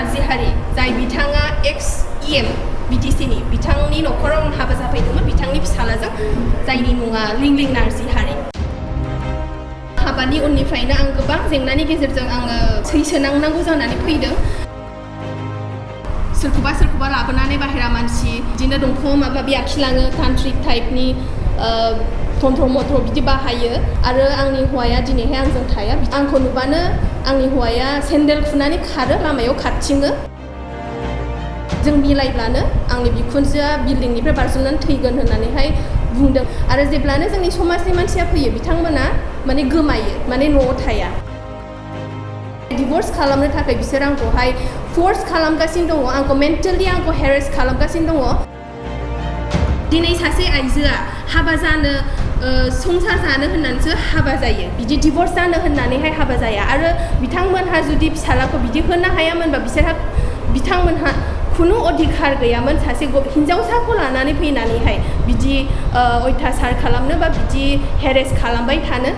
नारजिहारि जाय बिथाङा एक्स-EM BTC-नि बिथांनि न'खराव हाबा जाफैदोंमोन बिथांनि फिसालाजों जायनि मुङा लिंलिं नारजिहारि। हाबानि उननिफ्रायनो आं गोबां जेंनानि गेजेरजों आङो सैसोनांनांगौ जानानै फैदों। सोरखौबा लाबोनानै बाहेरा मानसि बिदिनो दंख' माबा आखिलाङो तान्त्रिक टाइपनि तन्त्र मन्त्र बिदि बाहायो आरो आंनि हौवाया दिनैहाय आंजों थाया। आंखौ नुबानो आंनि हौवाया सेन्देल खुनानै खारो, लामायाव खारथिङो। जों मिलायब्लानो आंनि बिखुनजोआ बिल्डिंनिफ्राय बारजुमनानै थैगोन होननानैहाय बुंदों आरो जेब्लानो जोंनि समाजनि मानसिया फैयो बिथांमोना माने गोमायो, माने न'आव थाया। डिवोर्स खालामनो थाखाय बिसोर आंखौहाय फोर्स खालामगासिनो दङ, आंखौ मेन्टेलि आंखौ हेरेस खालामगासिनो दङ। दिनै सासे आइजोआ हाबा जानो संसार जानो होननानैसो हाबा जायो, बिदि डिवोर्स जानो होननानैहाय हाबा जाया आरो बिथांमोनहा जुदि फिसालाखौ बिदि होनो हायामोनबा बिथांमोनहा खुनु अधिकार गैयामोन सासे हिन्जावसाखौ लानानै फैनानैहाय बिदि अयथासार खालामनो बा बिदि हेरेस खालामबाय थानो।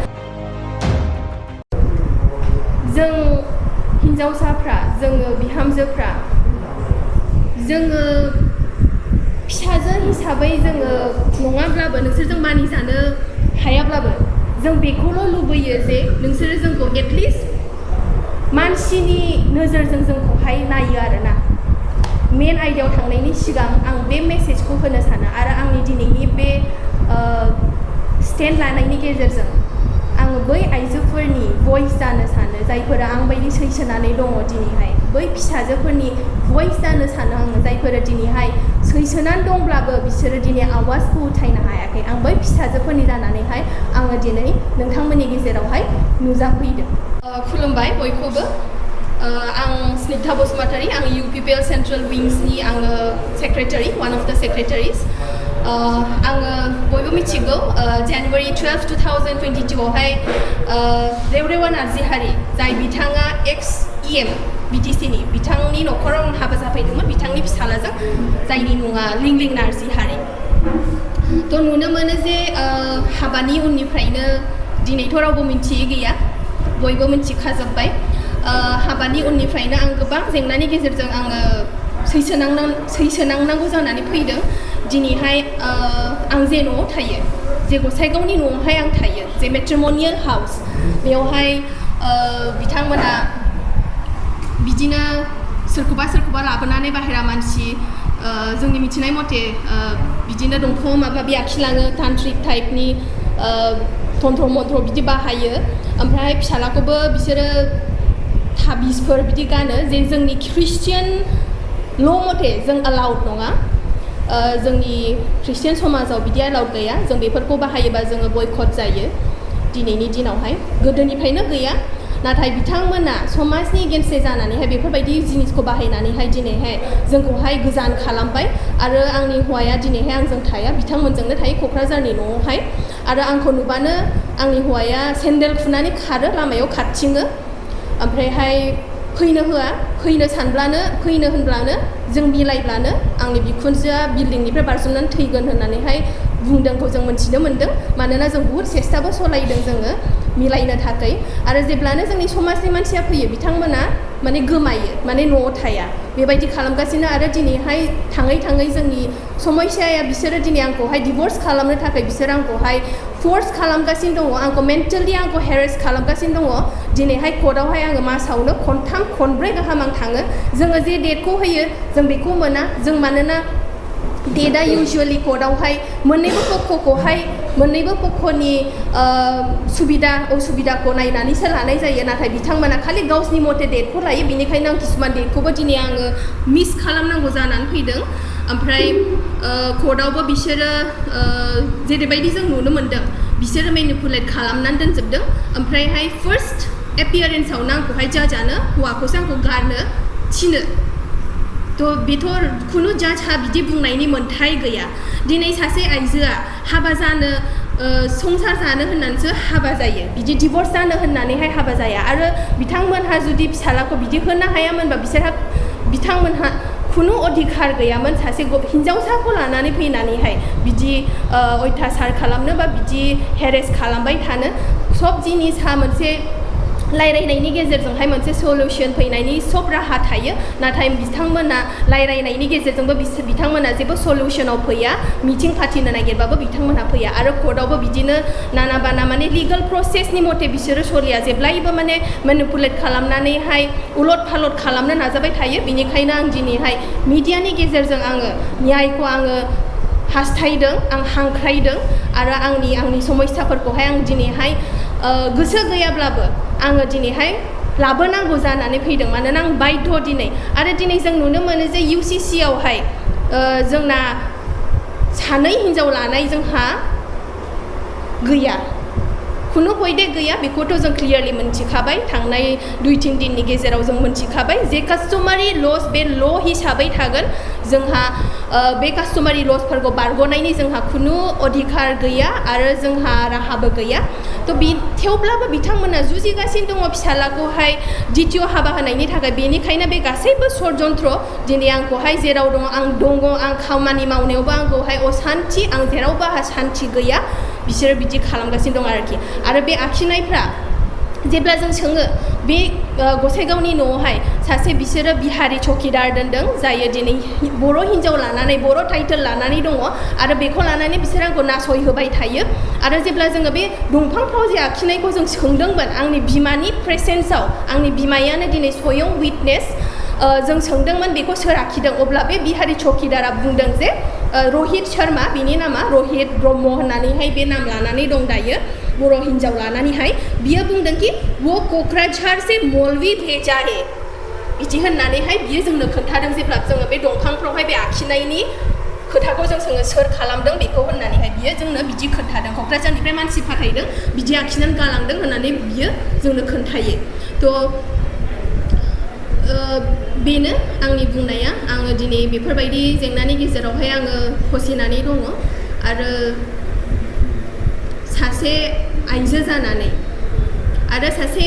जों हिन्जावसाफ्रा, जोङो बिहामजोफ्रा, जोङो फिसाजो हिसाबै जोङो नङाब्लाबो नोंसोरजों मानिजानो हायाब्लाबो जों बेखौल' लुबैयो जे नोंसोरो जोंखौ एटलिस्ट मानसिनि नोजोरजों जोंखौहाय नायो आरोना। मेन आयदायाव थांनायनि सिगां आं बे मेसेजखौ होनो सानो आरो आंनि दिनैनि बे स्टेन्ड लानायनि गेजेरजों आङो बै आइजोफोरनि भइस जानो सानो जायफोरा आंबायदि सैसोनानै दङ दिनैहाय, बै फिसाजोफोरनि भइस जानो सानो आङो जायफोरा दिनैहाय सैसोनानै दंब्लाबो बिसोरो दिनै आवाजखौ उथायनो हायाखै। आं बै फिसाजोफोरनि जानानैहाय आङो दिनै नोंथांमोननि गेजेरावहाय नुजाफैदों। खुलुमबाय बयखौबो। आं स्निग्धा बसुमतारी, आं UPPL सेन्ट्रेल विंसनि आङो सेक्रेटारि, वान अफ द सेक्रेटारिस। आङो बयबो मिथिगौ जानुवारि 12, 2022 आवहाय रेवरेवा नारजिहारि जाय बिथाङा एक्स-EM BTC-नि बिथांनि न'खराव हाबा जाफैदोंमोन बिथांनि फिसालाजों जायनि मुङा लिंलिं नारजिहारि। थ' नुनो मोनो जे हाबानि उननिफ्रायनो दिनैथ' रावबो मिथियै गैया, बयबो मिथिखाजोब्बाय। हाबानि उननिफ्रायनो आं गोबां जेंनानि गेजेरजों आङो सैसोनांनांगौ जानानै फैदों। दिनैहाय आं जे न'आव थायो, जे गसाइगावनि न'आवहाय आं थायो, जे मेट्रिमनियेल हाउस, बेवहाय बिथांमोना बिदिनो सोरखौबा लाबोनानै बाहेरा मानसि जोंनि मिथिनाय मथे बिदिनो दंख' माबा आखिलाङो, तान्त्रिक टाइपनि तन्त्र मन्त्र बिदि बाहायो। ओमफ्राय फिसालाखौबो बिसोरो थाबिसफोर बिदि गानो जे जोंनि ख्रिस्टियान ल' मथे जों एलाउड नङा। जोंनि ख्रिस्टियान समाजाव बिदि एलाउड गैया, जों बेफोरखौ बाहायोबा जोङो बयकट जायो दिनैनि दिनावहाय। गोदोनिफ्रायनो गैया, नाथाय बिथांमोना समाजनि एगेन्स्ट जानानैहाय बेफोरबायदि जिनिसखौ बाहायनानैहाय दिनैहाय जोंखौहाय गोजान खालामबाय आरो आंनि हौवाया दिनैहाय आंजों थाया, बिथांमोनजोंनो थायो क'क्राझारनि न'आवहाय। आरो आंखौ नुबानो आंनि हौवाया सेन्देल खुनानै खारो, लामायाव खारथिङो। ओमफ्रायहाय फैनो होआ, फैनो होनब्लानो जों मिलायब्लानो आंनि बिखुनजोआ बिल्डिंनिफ्राय बारजुमनानै थैगोन होननानैहाय बुंदोंखौ जों मोनथिनो मोन्दों। मानोना जों बुहुद सेस्थाबो सलायदों जोङो मिलायनो थाखाय आरो जेब्लानो जोंनि समाजनि मानसिया फैयो बिथांमोना माने गोमायो, माने न'आव थाया, बेबायदि खालामगासिनो। आरो दिनैहाय थाङै जोंनि समस्याया बिसोरो दिनै आंखौहाय डिवोर्स खालामनो थाखाय बिसोर आंखौहाय फोर्स खालामगासिनो दङ, आंखौ मेन्टेलि आंखौ हेरेस खालामगासिनो दङ। दिनैहाय कर्टआवहाय आङो मासावनो खनथाम खनब्रै गाहाम आं थाङो। जोङो जे डेटखौ होयो जों बेखौ मोना, जों मानोना डेटआ इउजुवेलि कर्टआवहाय मोननैबो पक्षनि सुबिदा असुबिदाखौ नायनानैसो लानाय जायो, नाथाय बिथांमोना खालि गावसिनि मथे डेटखौ लायो। बेनिखायनो आं किसुमान डेटखौबो दिनै आङो मिस खालामनांगौ जानानै फैदों। ओमफ्राय कर्टआवबो बिसोरो जेरैबायदि जों नुनो मोन्दों बिसोरो मेनिपुलेट खालामनानै दोनजोबदों। ओमफ्रायहाय फार्स्ट एपियारेन्सआवनो आंखौहाय जाजानो हौवाखौसो आंखौ गारनो थिनो। थ' बेथ' खुनु जाजहा बिदि बुंनायनि मोन्थाय गैया। दिनै सासे आइजोआ हाबा जानो संसार जानो होननानैसो हाबा जायो, बिदि डिवोर्स जानो होननानैहाय हाबा जाया आरो बिथांमोनहा जुदि फिसालाखौ बिदि होनो हायामोनबा बिथांमोनहा खुनु अधिकार गैयामोन सासे हिन्जावसाखौ लानानै फैनानैहाय बिदि अयथासार खालामनो बा बिदि हेरेस खालामबाय थानो। सब जिनिसा मोनसे रायलायनायनि गेजेरजोंहाय मोनसे सल्युशन फैनायनि सब राहा थायो नाथाय बिथांमोना रायलायनायनि गेजेरजोंबो बिथांमोना जेबो सल्युशनाव फैया मिटिं फाथिनो नागिरबाबो बिथांमोनहा फैया आरो कर्टआवबो बिदिनो नाना बाना माने लिगेल प्रसेसनि मथे बिसोरो सलिया जेब्लायबो माने मेनिपुलेट खालामनानैहाय उलट फालट खालामनो नाजाबाय थायो बेनिखायनो आं दिनैहाय मिडियानि गेजेरजों आङो न्यायखौ आङो हास्थायदों आं हांख्रायदों आरो आंनि समस्याफोरखौहाय आं दिनैहाय गोसो गैयाब्लाबो आङो दिनैहाय लाबोनांगौ जानानै फैदों मानोना आं बाध्य दिनै आरो दिनै जों नुनो मोनो जे UCC आवहाय जोंना सानै हिन्जाव लानाय जोंहा गैया खुनु हयदे गैया बेखौथ' जों क्लियारलि मोनथिखाबाय थांनाय 2-3 दिननि गेजेराव जों मोनथिखाबाय जे कास्टमारि लस बे ल हिसाबै थागोन जोंहा बे कास्टमारि लसफोरखौ बारग'नायनि जोंहा खुनु अधिकार गैया आरो जोंहा राहाबो गैया थ' थेवब्लाबो बिथांमोना जुजिगासिनो दङ फिसालाखौहाय द्वितीय हाबा होनायनि थाखाय बेनिखायनो बे गासैबो षड्यन्त्र दिनै आंखौहाय जेराव दङ आं खामानि मावनायावबो आंखौहाय असान्थि आं जेरावबो आंहा सान्थि गैया बिसोरो बिदि खालामगासिनो दं आरोखि आरो बे आखिनायफ्रा जेब्ला जों सोङो बे गसाइगावनि न'आवहाय सासे बिसोरो बिहारि चौकिदार दोनदों जायो दिनै बर' हिन्जाव लानानै बर' टाइटेल लानानै दङ आरो बेखौ लानानै बिसोर आंखौ नासयहोबाय थायो आरो जेब्ला जोङो बे दंफांफ्राव जे आखिनायखौ जों सोंदोंमोन आंनि बिमानि प्रेसेन्सआव आंनि बिमायानो दिनै स्वयं विटनेस जों सोंदोंमोन बेखौ सोर आखिदों अब्ला बे बिहारि चौकिदारा बुंदों जे रहित शर्मा बिनि नामा रहित ब्रह्म होननानैहाय बे नाम लानानै दं दायो बर' हिन्जाव लानानैहाय बियो बुंदों कि वो क'क्राझार से मौलवी भेजा है बिदि होननानैहाय बियो जोंनो खोन्थादों जेब्ला जोङो बे दंफांफ्रावहाय बे आखिनायनि खोथाखौ जों सोङो सोर खालामदों बेखौ होननानैहाय बियो जोंनो बिदि खोन्थादों क'क्राझारनिफ्राय मानसि फाथायदों बिदि आखिनानै गालांदों होननानै बियो जोंनो खोन्थायो थ' बेनो आंनि बुंनाया आङो दिनै बेफोरबायदि जेंनानि गेजेरावहाय आङो फसिनानै दङ आरो सासे आइजो जानानै आरो सासे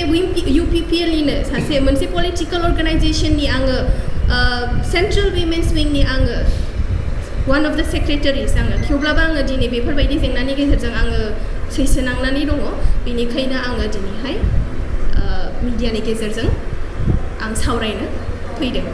UPPLनिनो सासे मोनसे पलिटिकेल अर्गानाइजेसननि आङो सेन्ट्रेल विमेन्स विंनि आङो वान अफ द सेक्रेटारिस आङो थेवब्लाबो आङो दिनै बेफोरबायदि जेंनानि गेजेरजों आङो सैसोनांनानै दङ बेनिखायनो आङो दिनैहाय मिडियानि गेजेरजों आं सावरायनो फैदों